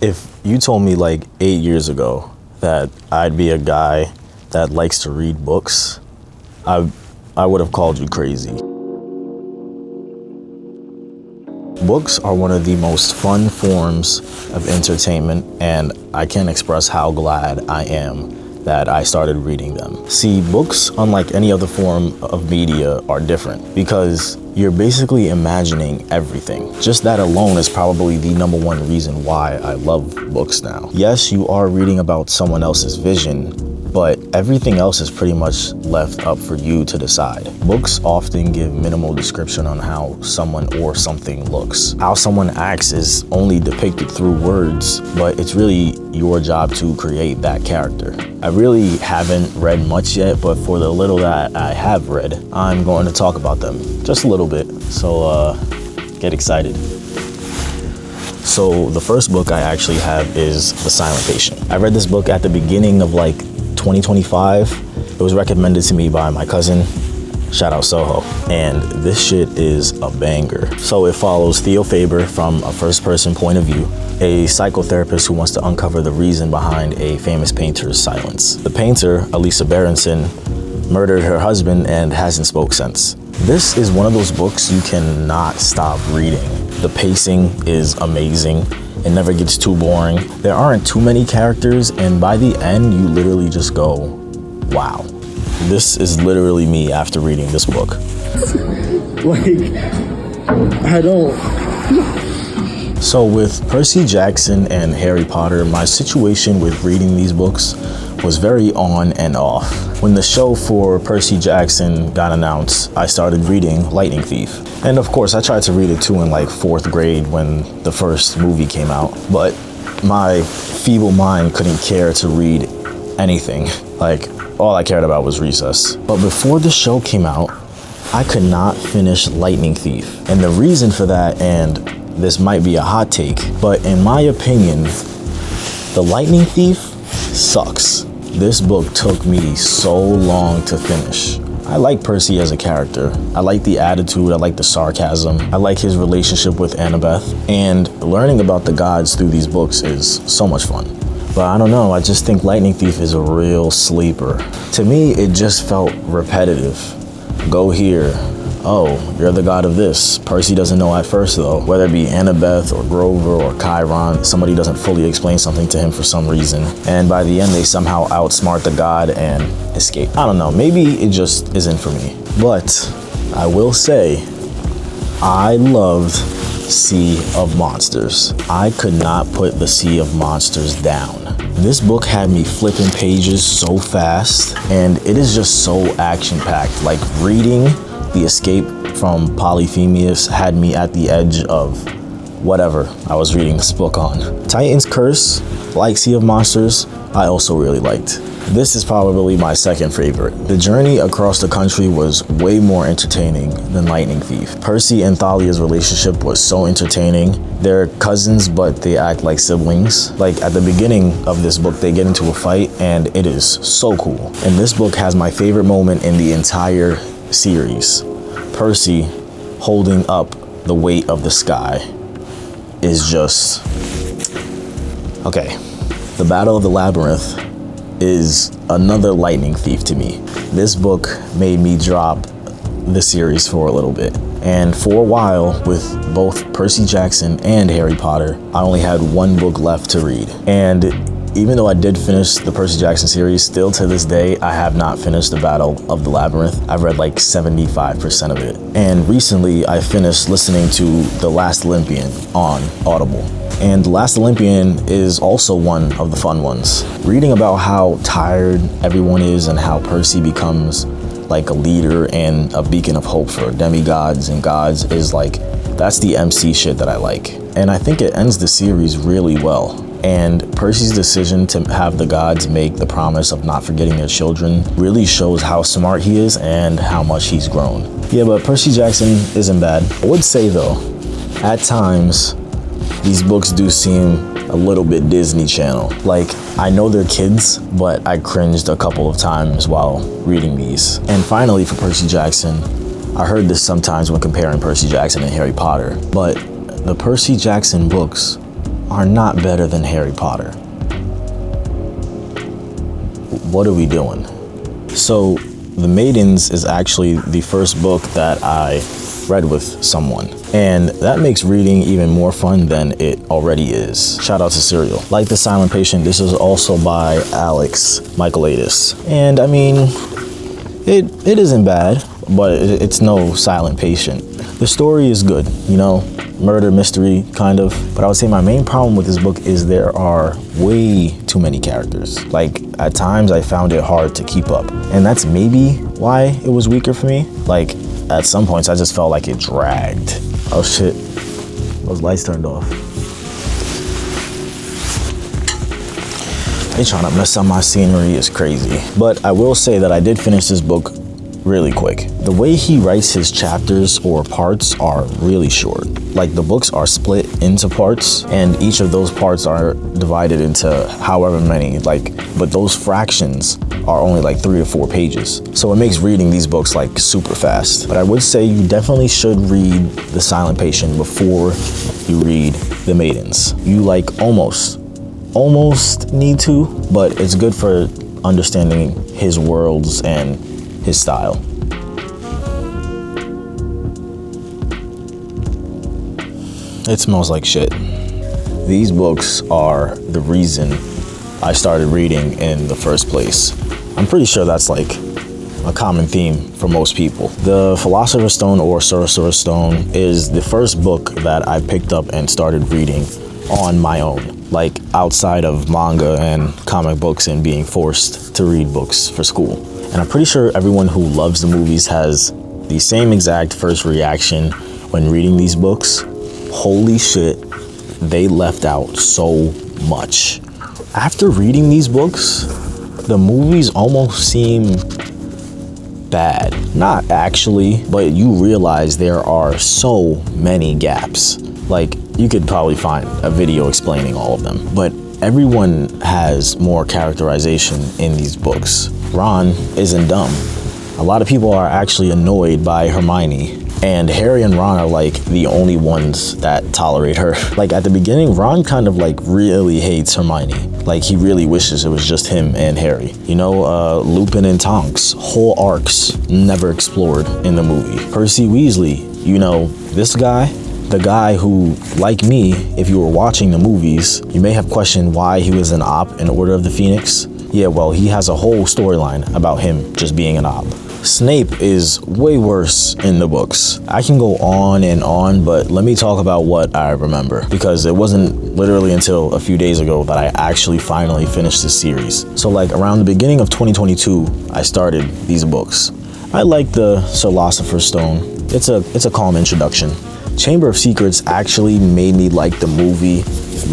If you told me like 8 years ago that I'd be a guy that likes to read books, I would have called you crazy. Books are one of the most fun forms of entertainment, and I can't express how glad I am that I started reading them. See, books, unlike any other form of media, are different because you're basically imagining everything. Just that alone is probably the #1 reason why I love books now. Yes, you are reading about someone else's vision, but everything else is pretty much left up for you to decide. Books often give minimal description on how someone or something looks. How someone acts is only depicted through words, but it's really your job to create that character. I really haven't read much yet, but for the little that I have read, I'm going to talk about them just a little bit, so get excited. So the first book I actually have is The Silent Patient. I read this book at the beginning of like 2025. It was recommended to me by my cousin, shout out Soho, and this shit is a banger. So it follows Theo Faber from a first-person point of view, a psychotherapist who wants to uncover the reason behind a famous painter's silence. The painter, Elisa Berenson, murdered her husband and hasn't spoke since. This is one of those books you cannot stop reading. The pacing is amazing. It never gets too boring. There aren't too many characters, and by the end, you literally just go, wow. This is literally me after reading this book. I don't. So with Percy Jackson and Harry Potter, my situation with reading these books was very on and off. When the show for Percy Jackson got announced, I started reading Lightning Thief. And of course, I tried to read it too in like 4th grade when the first movie came out, but my feeble mind couldn't care to read anything. Like, all I cared about was recess. But before the show came out, I could not finish Lightning Thief. And the reason for that, and this might be a hot take, but in my opinion, The Lightning Thief sucks. This book took me so long to finish. I like Percy as a character. I like the attitude, I like the sarcasm, I like his relationship with Annabeth, and learning about the gods through these books is so much fun. But I don't know, I just think Lightning Thief is a real sleeper. To me, it just felt repetitive. Go here. Oh, you're the god of this. Percy doesn't know at first though. Whether it be Annabeth or Grover or Chiron, somebody doesn't fully explain something to him for some reason. And by the end, they somehow outsmart the god and escape. I don't know, maybe it just isn't for me. But I will say, I loved Sea of Monsters. I could not put the Sea of Monsters down. This book had me flipping pages so fast, and it is just so action-packed. Like reading the escape from Polyphemus had me at the edge of whatever I was reading this book on. Titan's Curse, like Sea of Monsters, I also really liked. This is probably my second favorite. The journey across the country was way more entertaining than Lightning Thief. Percy and Thalia's relationship was so entertaining. They're cousins, but they act like siblings. Like at the beginning of this book, they get into a fight and it is so cool. And this book has my favorite moment in the entire series. Percy holding up the weight of the sky is just... Okay, the Battle of the Labyrinth is another Lightning Thief to me. This book made me drop the series for a little bit. And for a while, with both Percy Jackson and Harry Potter, I only had one book left to read. And even though I did finish the Percy Jackson series, still to this day, I have not finished the Battle of the Labyrinth. I've read like 75% of it. And recently, I finished listening to The Last Olympian on Audible. And The Last Olympian is also one of the fun ones. Reading about how tired everyone is and how Percy becomes like a leader and a beacon of hope for demigods and gods is like, that's the MC shit that I like. And I think it ends the series really well. And Percy's decision to have the gods make the promise of not forgetting their children really shows how smart he is and how much he's grown. Yeah, but Percy Jackson isn't bad. I would say though, at times, these books do seem a little bit Disney Channel. Like, I know they're kids, but I cringed a couple of times while reading these. And finally, for Percy Jackson, I heard this sometimes when comparing Percy Jackson and Harry Potter, but the Percy Jackson books are not better than Harry Potter. What are we doing? So, The Maidens is actually the first book that I read with someone. And that makes reading even more fun than it already is. Shout out to Serial. Like The Silent Patient, this is also by Alex Michaelides. And I mean, it isn't bad, but it's no Silent Patient. The story is good, you know, murder mystery kind of. But I would say my main problem with this book is there are way too many characters. Like at times I found it hard to keep up. And that's maybe why it was weaker for me. Like at some points I just felt like it dragged. Oh shit, those lights turned off. They trying to mess up my scenery is crazy. But I will say that I did finish this book really quick. The way he writes his chapters or parts are really short. Like the books are split into parts and each of those parts are divided into however many, but those fractions are only like 3 or 4 pages. So it makes reading these books like super fast. But I would say you definitely should read The Silent Patient before you read The Maidens. You like almost need to, but it's good for understanding his worlds and his style. It smells like shit. These books are the reason I started reading in the first place. I'm pretty sure that's like a common theme for most people. The Philosopher's Stone or Sorcerer's Stone is the first book that I picked up and started reading on my own, like outside of manga and comic books and being forced to read books for school. And I'm pretty sure everyone who loves the movies has the same exact first reaction when reading these books. Holy shit, they left out so much. After reading these books, the movies almost seem bad. Not actually, but you realize there are so many gaps. Like, you could probably find a video explaining all of them, but everyone has more characterization in these books. Ron isn't dumb. A lot of people are actually annoyed by Hermione, and Harry and Ron are like the only ones that tolerate her. Like at the beginning, Ron kind of like really hates Hermione. Like he really wishes it was just him and Harry. You know, Lupin and Tonks, whole arcs never explored in the movie. Percy Weasley, you know, this guy, the guy who, like me, if you were watching the movies, you may have questioned why he was an op in Order of the Phoenix. Yeah, well, he has a whole storyline about him just being an op. Snape is way worse in the books. I can go on and on, but let me talk about what I remember, because it wasn't literally until a few days ago that I actually finally finished this series. So like around the beginning of 2022, I started these books. I like the Philosopher's Stone. It's a calm introduction. Chamber of Secrets actually made me like the movie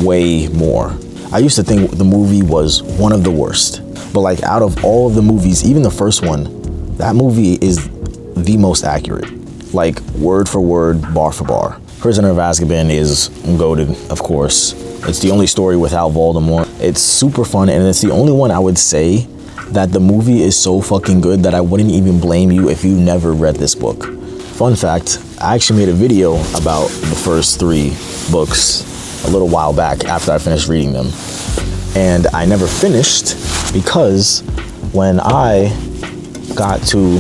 way more. I used to think the movie was one of the worst, but like out of all of the movies, even the first one, that movie is the most accurate. Like word for word, bar for bar. Prisoner of Azkaban is goated, of course. It's the only story without Voldemort. It's super fun, and it's the only one I would say that the movie is so fucking good that I wouldn't even blame you if you never read this book. Fun fact, I actually made a video about the first 3 books a little while back after I finished reading them. And I never finished because when I got to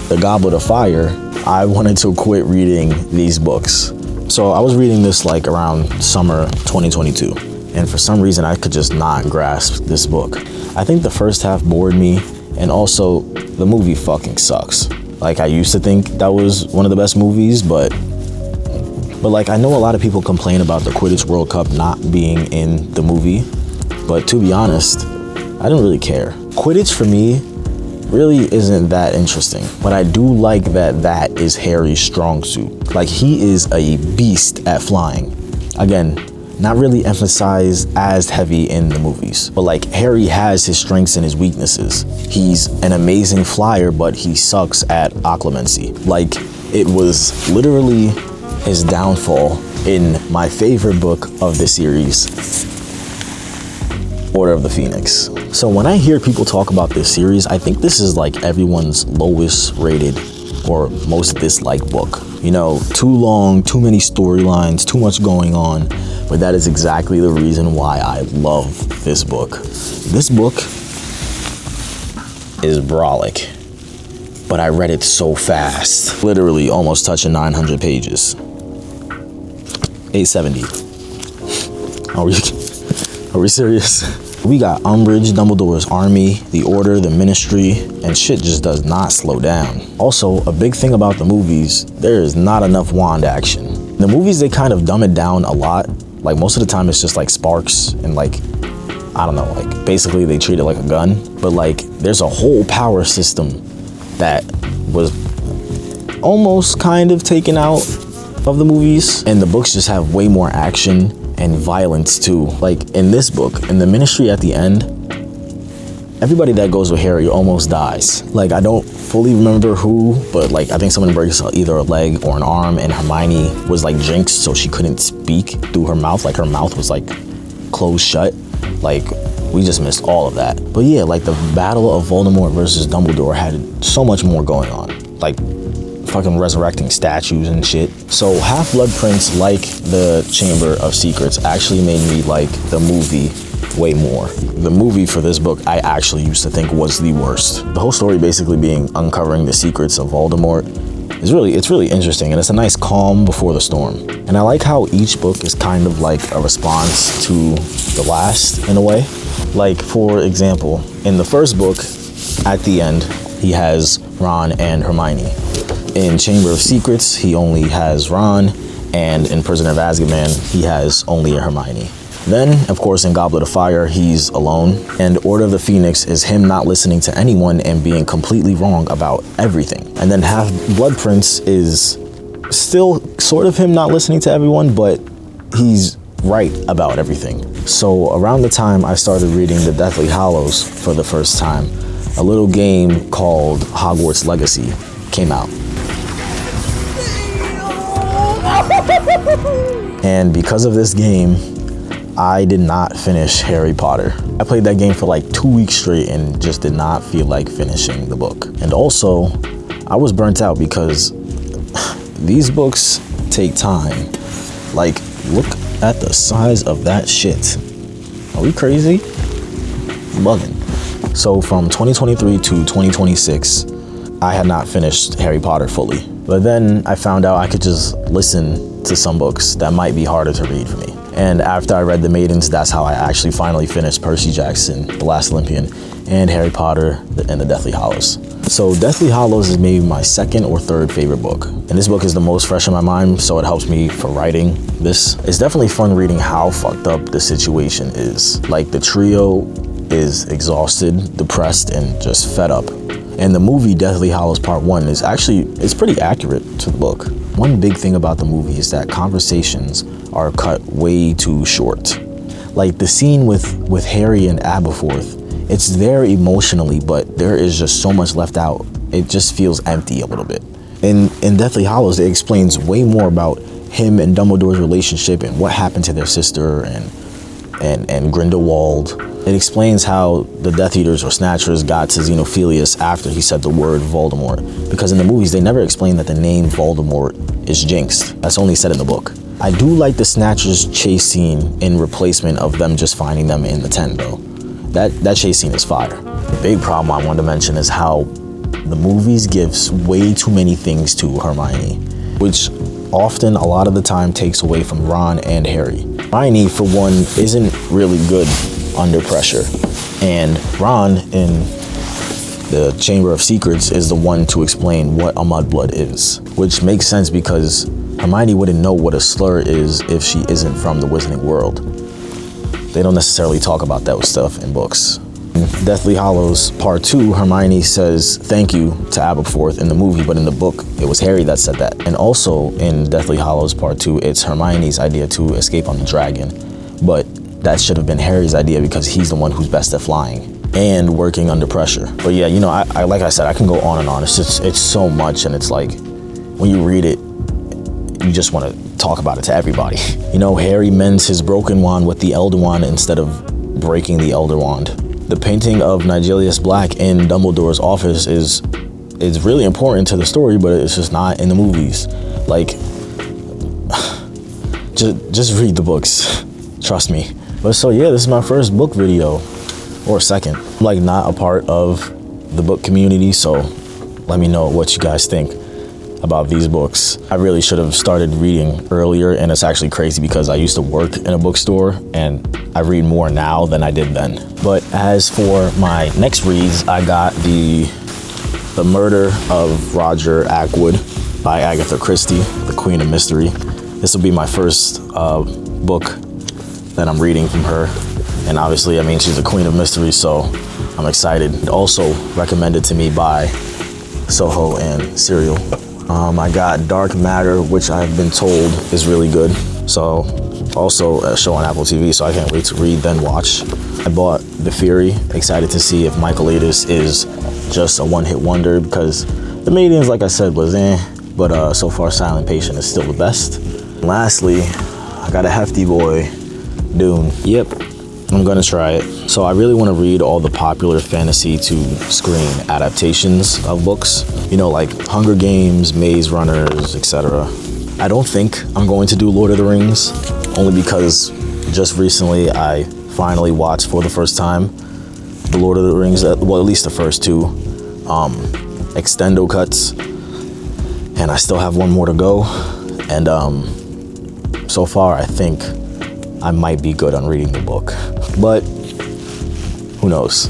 the Goblet of Fire, I wanted to quit reading these books. So I was reading this like around summer 2022. And for some reason, I could just not grasp this book. I think the first half bored me, and also the movie fucking sucks. Like I used to think that was one of the best movies, but like I know a lot of people complain about the Quidditch World Cup not being in the movie, but to be honest, I didn't really care. Quidditch for me really isn't that interesting, but I do like that is Harry's strong suit. Like he is a beast at flying. Again, not really emphasized as heavy in the movies, but like Harry has his strengths and his weaknesses. He's an amazing flyer, but he sucks at occlumency. Like it was literally his downfall in my favorite book of the series, Order of the Phoenix. So when I hear people talk about this series, I think this is like everyone's lowest rated or most disliked book. You know, too long, too many storylines, too much going on. But that is exactly the reason why I love this book. This book is brolic, but I read it so fast. Literally almost touching 900 pages. 870. Are we serious? We got Umbridge, Dumbledore's army, the Order, the Ministry, and shit just does not slow down. Also, a big thing about the movies, there is not enough wand action. The movies, they kind of dumb it down a lot. Like most of the time it's just like sparks and like, I don't know, like basically they treat it like a gun. But like there's a whole power system that was almost kind of taken out of the movies. And the books just have way more action and violence too. Like in this book, in the Ministry at the end, everybody that goes with Harry almost dies. Like I don't fully remember who, but like I think someone breaks either a leg or an arm, and Hermione was like jinxed so she couldn't speak through her mouth. Like her mouth was like closed shut. Like we just missed all of that. But yeah, like the battle of Voldemort versus Dumbledore had so much more going on. Like fucking resurrecting statues and shit. So Half-Blood Prince, like the Chamber of Secrets, actually made me like the movie way more. The movie for this book I actually used to think was the worst. The whole story basically being uncovering the secrets of Voldemort is really interesting, and it's a nice calm before the storm. And I like how each book is kind of like a response to the last in a way. Like for example, in the first book, at the end, he has Ron and Hermione. In Chamber of Secrets, he only has Ron, and in Prisoner of Azkaban, he has only Hermione. Then, of course, in Goblet of Fire, he's alone, and Order of the Phoenix is him not listening to anyone and being completely wrong about everything. And then Half-Blood Prince is still sort of him not listening to everyone, but he's right about everything. So around the time I started reading The Deathly Hallows for the first time, a little game called Hogwarts Legacy came out. And because of this game, I did not finish Harry Potter. I played that game for like 2 weeks straight and just did not feel like finishing the book. And also, I was burnt out because these books take time. Like, look at the size of that shit. Are we crazy? Bugging. So from 2023 to 2026, I had not finished Harry Potter fully. But then I found out I could just listen to some books that might be harder to read for me. And after I read The Maidens, that's how I actually finally finished Percy Jackson, The Last Olympian, and Harry Potter and The Deathly Hallows. So Deathly Hallows is maybe my second or third favorite book. And this book is the most fresh in my mind, so it helps me for writing this. It's definitely fun reading how fucked up the situation is. Like the trio is exhausted, depressed, and just fed up. And the movie Deathly Hallows Part 1 is it's pretty accurate to the book. One big thing about the movie is that conversations are cut way too short. Like the scene with Harry and Aberforth, it's there emotionally, but there is just so much left out. It just feels empty a little bit. In Deathly Hallows, it explains way more about him and Dumbledore's relationship and what happened to their sister and Grindelwald. It explains how the Death Eaters or Snatchers got to Xenophilius after he said the word Voldemort. Because in the movies, they never explain that the name Voldemort is jinxed. That's only said in the book. I do like the Snatchers chase scene in replacement of them just finding them in the tent though. That chase scene is fire. The big problem I wanted to mention is how the movies gives way too many things to Hermione, which often, a lot of the time, takes away from Ron and Harry. Hermione, for one, isn't really good under pressure, and Ron in the Chamber of Secrets is the one to explain what a mudblood is, which makes sense because Hermione wouldn't know what a slur is if she isn't from the Wizarding world. They don't necessarily talk about that stuff in books. In Deathly Hallows Part 2, Hermione says thank you to Aberforth in the movie, but in the book, it was Harry that said that. And also in Deathly Hallows Part 2, it's Hermione's idea to escape on the dragon, but that should have been Harry's idea because he's the one who's best at flying and working under pressure. But yeah, you know, I like I said, I can go on and on. It's so much, and it's like, when you read it, you just want to talk about it to everybody. You know, Harry mends his broken wand with the Elder Wand instead of breaking the Elder Wand. The painting of Nigelius Black in Dumbledore's office is really important to the story, but it's just not in the movies. Like, just read the books. Trust me. But so yeah, this is my first book video, or second. I'm like not a part of the book community, so let me know what you guys think about these books. I really should have started reading earlier, and it's actually crazy because I used to work in a bookstore and I read more now than I did then. But as for my next reads, I got The Murder of Roger Ackroyd by Agatha Christie, the Queen of Mystery. This will be my first book that I'm reading from her. And obviously, I mean, she's a Queen of Mystery, so I'm excited. Also recommended to me by Soho and Serial. I got Dark Matter, which I've been told is really good. So also a show on Apple TV, so I can't wait to read then watch. I bought The Fury, excited to see if Michael Gambon is just a one-hit wonder, because The Mediums, like I said, was but so far Silent Patient is still the best. And lastly, I got a hefty boy, Dune. Yep, I'm gonna try it. So I really want to read all the popular fantasy to screen adaptations of books, you know, like Hunger Games, Maze Runners, etc. I don't think I'm going to do Lord of the Rings, only because just recently I finally watched for the first time the Lord of the Rings, well, at least the first two extendo cuts, and I still have one more to go. And so far I think I might be good on reading the book, but who knows?